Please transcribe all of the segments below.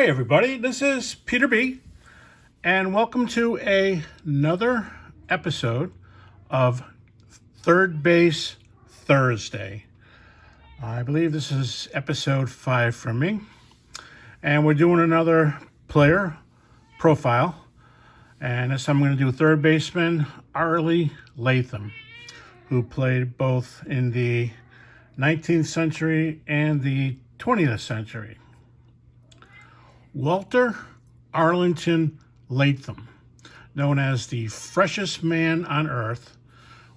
Hey everybody, this is Peter B, and welcome to another episode of Third Base Thursday. I believe this is episode 5 from me, and we're doing another player profile, and this time I'm going to do third baseman Arlie Latham, who played both in the 19th century and the 20th century. Walter Arlington Latham, known as the freshest man on earth,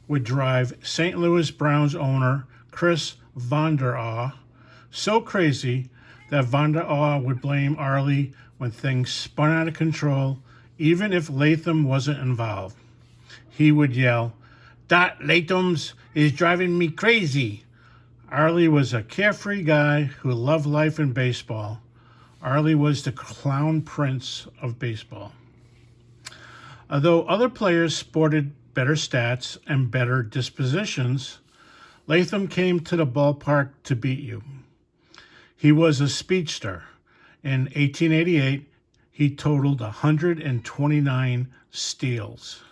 would drive St. Louis Browns owner Chris Vander so crazy that Vander would blame Arlie when things spun out of control, even if Latham wasn't involved. He would yell, "That Latham's is driving me crazy." Arlie was a carefree guy who loved life and baseball. Arlie was the clown prince of baseball. Although other players sported better stats and better dispositions, Latham came to the ballpark to beat you. He was a speedster. In 1888, he totaled 129 steals.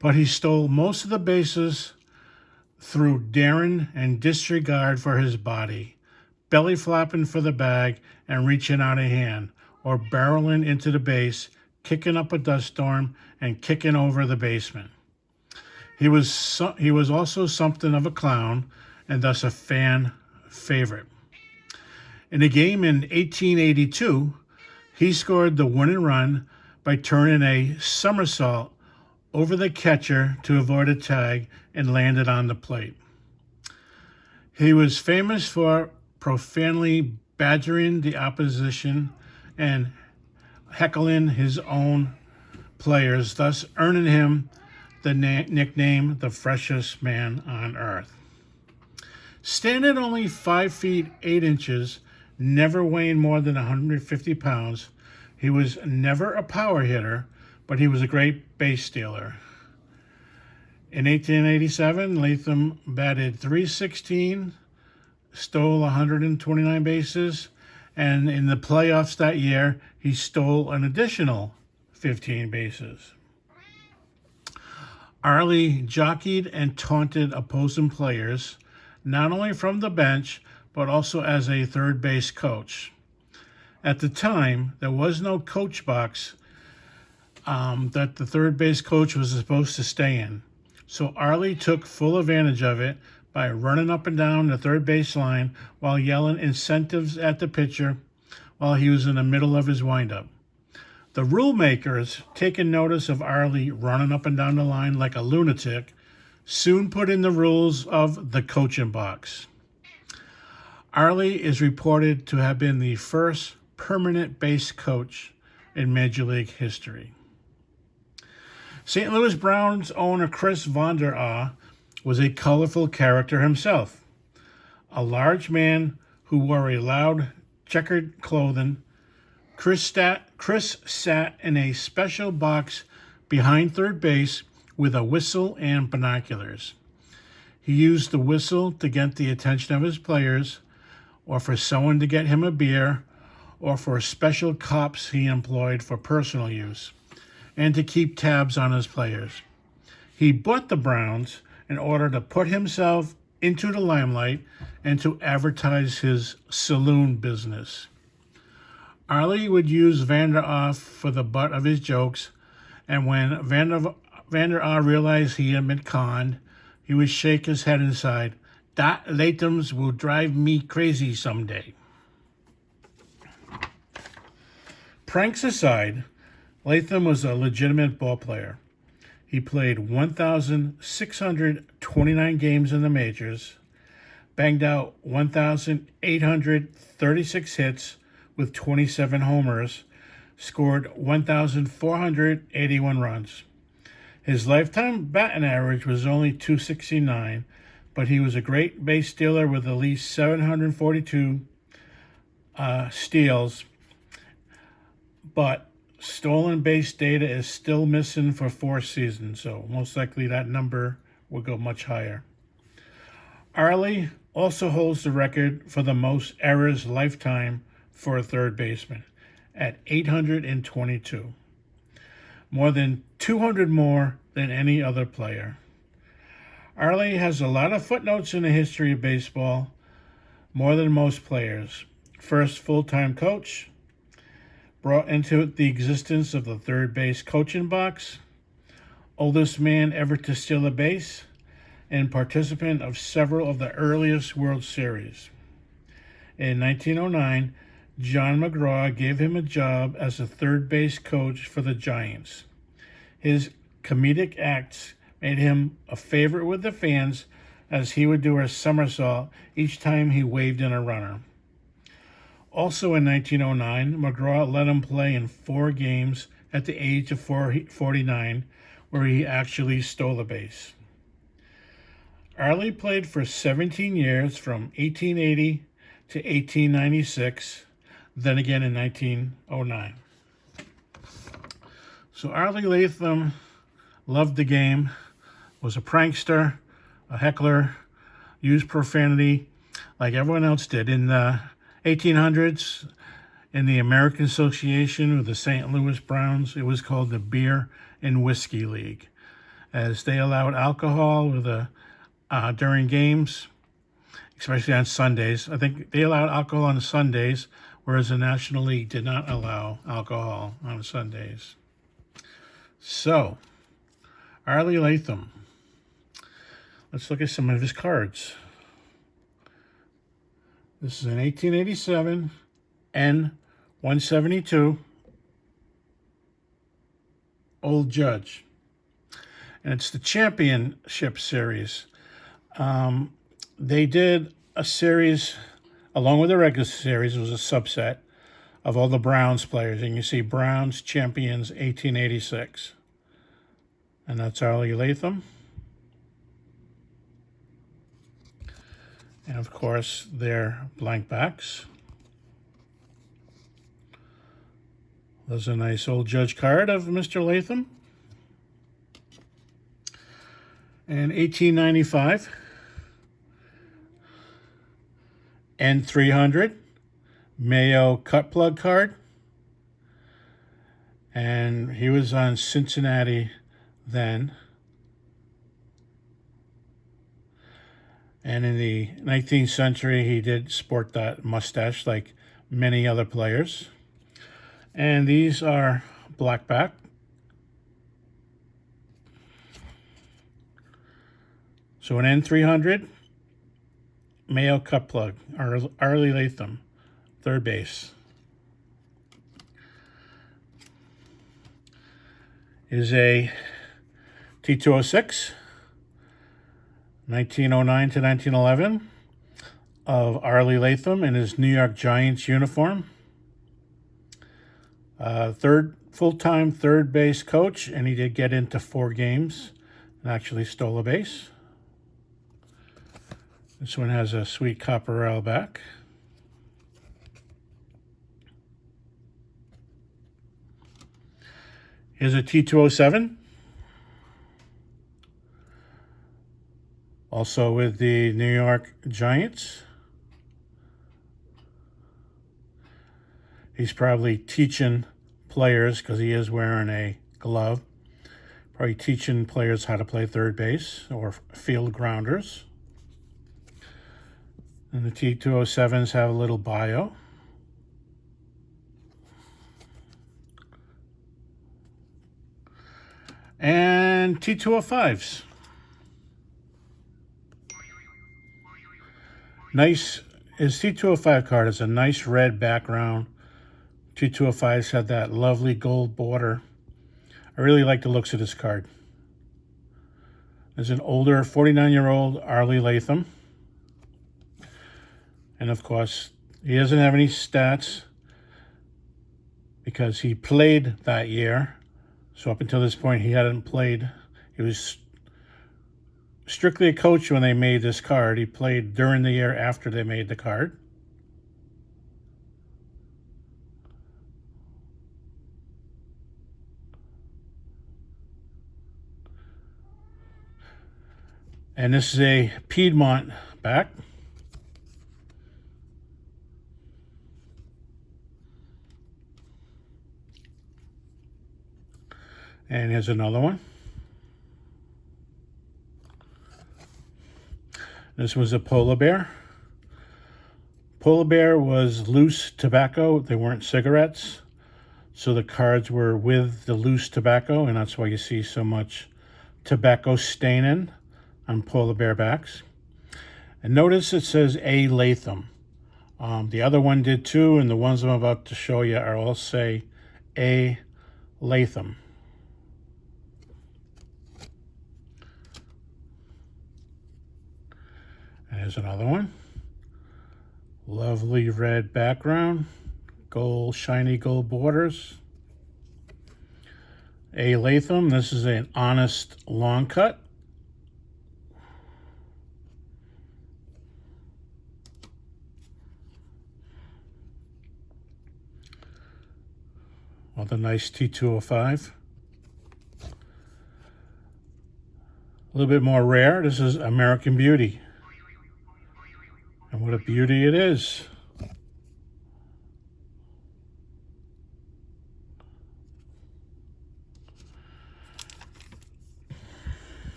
But he stole most of the bases through daring and disregard for his body, belly flopping for the bag and reaching out a hand, or barreling into the base, kicking up a dust storm, and kicking over the basement. He was also something of a clown, and thus a fan favorite. In a game in 1882, he scored the winning run by turning a somersault over the catcher to avoid a tag and landed on the plate. He was famous for profanely badgering the opposition and heckling his own players, thus earning him the nickname the freshest man on earth. Standing only 5 feet 8 inches, never weighing more than 150 pounds, he was never a power hitter, but he was a great base stealer. In 1887, Latham batted .316, stole 129 bases, and in the playoffs that year, he stole an additional 15 bases. Arlie jockeyed and taunted opposing players, not only from the bench, but also as a third base coach. At the time, there was no coach box that the third base coach was supposed to stay in. So Arlie took full advantage of it by running up and down the third base line while yelling incentives at the pitcher while he was in the middle of his windup. The rule makers, taking notice of Arlie running up and down the line like a lunatic, soon put in the rules of the coaching box. Arlie is reported to have been the first permanent base coach in Major League history. St. Louis Browns owner Chris Vander was a colorful character himself. A large man who wore a loud checkered clothing, Chris sat in a special box behind third base with a whistle and binoculars. He used the whistle to get the attention of his players, or for someone to get him a beer, or for special cops he employed for personal use, and to keep tabs on his players. He bought the Browns in order to put himself into the limelight and to advertise his saloon business. Arlie would use Vander for the butt of his jokes, and when Vander realized he had been conned, he would shake his head and sigh, "That Latham's will drive me crazy someday." Pranks aside, Latham was a legitimate ball player. He played 1,629 games in the majors, banged out 1,836 hits with 27 homers, scored 1,481 runs. His lifetime batting average was only .269, but he was a great base stealer with at least 742 steals, but stolen base data is still missing for 4 seasons, so most likely that number will go much higher. Arlie also holds the record for the most errors lifetime for a third baseman. at 822, more than 200 more than any other player. Arlie has a lot of footnotes in the history of baseball, more than most players. First full-time coach, brought into the existence of the third base coaching box, oldest man ever to steal a base, and participant of several of the earliest World Series. In 1909, John McGraw gave him a job as a third base coach for the Giants. His comedic acts made him a favorite with the fans, as he would do a somersault each time he waved in a runner. Also in 1909, McGraw let him play in 4 games at the age of 49, where he actually stole a base. Arlie played for 17 years from 1880 to 1896, then again in 1909. So Arlie Latham loved the game, was a prankster, a heckler, used profanity like everyone else did. In the 1800s, in the American Association of the St. Louis Browns, it was called the Beer and Whiskey League, as they allowed alcohol during games, especially on Sundays. I think they allowed alcohol on Sundays, whereas the National League did not allow alcohol on Sundays. So, Arlie Latham. Let's look at some of his cards. This is an 1887 N172 Old Judge. And it's the championship series. They did a series, along with the regular series, it was a subset of all the Browns players. And you see Browns champions 1886. And that's Arlie Latham. And of course, their blank backs. There's a nice old judge card of Mr. Latham. And 1895. N300. Mayo cut plug card. And he was on Cincinnati then. And in the 19th century, he did sport that mustache like many other players. And these are blackback. So an N300, Mayo cut plug, Arlie Latham, third base. Is a T206. 1909 to 1911 of Arlie Latham in his New York Giants uniform. Full-time third base coach, and he did get into 4 games and actually stole a base. This one has a sweet copper rail back. Here's a T207. Also with the New York Giants. He's probably teaching players, because he is wearing a glove, probably teaching players how to play third base or field grounders. And the T207s have a little bio. And T205s. Nice, his T205 card is a nice red background. T205s had that lovely gold border. I really like the looks of this card. There's an older 49-year-old Arlie Latham. And of course, he doesn't have any stats because he played that year. So up until this point, he hadn't played. He was strictly a coach when they made this card. He played during the year after they made the card. And this is a Piedmont back. And here's another one. This was a polar bear. Polar bear was loose tobacco. They weren't cigarettes. So the cards were with the loose tobacco, and that's why you see so much tobacco staining on polar bear backs. And notice it says A. Latham. The other one did too, and the ones I'm about to show you are all say A. Latham. And here's another one. Lovely red background, gold, shiny gold borders. A. Latham. This is an honest long cut. With a nice T205. A little bit more rare. This is American Beauty. And what a beauty it is.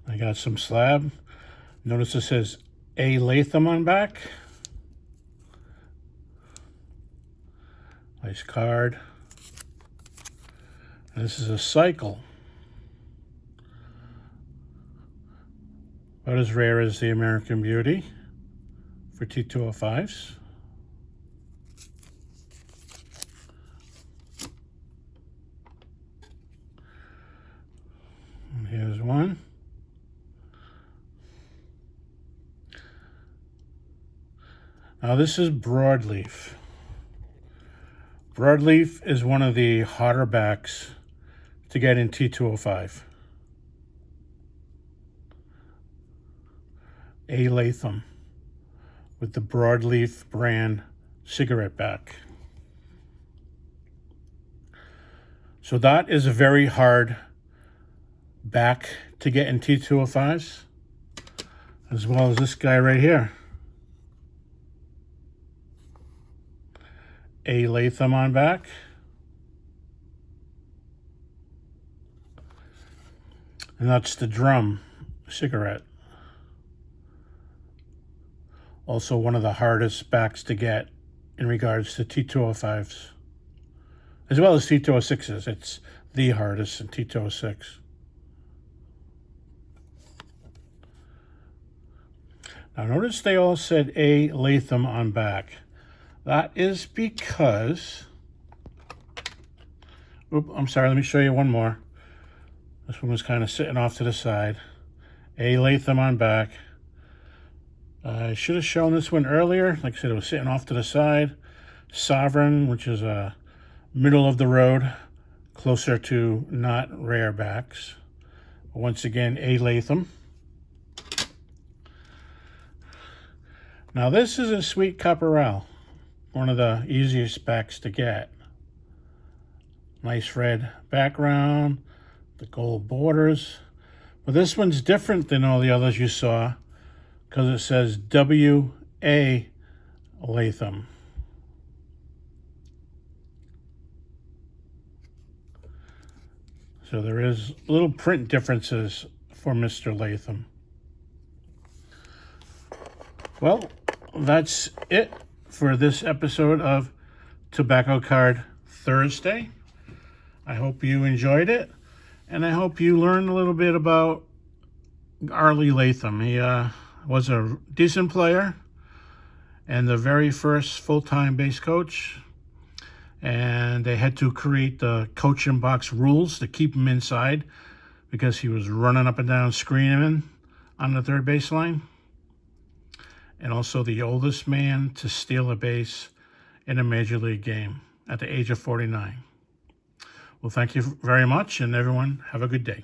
I got some slab. Notice it says A. Latham on back. Nice card. And this is a cycle. About as rare as the American Beauty for T205s. And here's one. Now this is broadleaf. Broadleaf is one of the hotter backs to get in T205. A. Latham with the broadleaf brand cigarette back. So that is a very hard back to get in T205s, as well as this guy right here. A. Latham on back. And that's the drum cigarette. Also one of the hardest backs to get in regards to T205s. As well as T206s. It's the hardest in T206. Now notice they all said A. Latham on back. That is because... I'm sorry, let me show you one more. This one was kind of sitting off to the side. A. Latham on back. I should have shown this one earlier. Like I said, it was sitting off to the side. Sovereign, which is a middle of the road, closer to not rare backs. Once again, A. Latham. Now this is a Sweet Caporal, one of the easiest backs to get. Nice red background, the gold borders. But this one's different than all the others you saw, because it says W.A. Latham. So there is little print differences for Mr. Latham. Well, that's it for this episode of Tobacco Card Thursday. I hope you enjoyed it, and I hope you learned a little bit about Arlie Latham. He was a decent player and the very first full-time base coach, and they had to create the coaching box rules to keep him inside because he was running up and down screaming on the third baseline, and also the oldest man to steal a base in a major league game at the age of 49. Well, thank you very much, and everyone have a good day.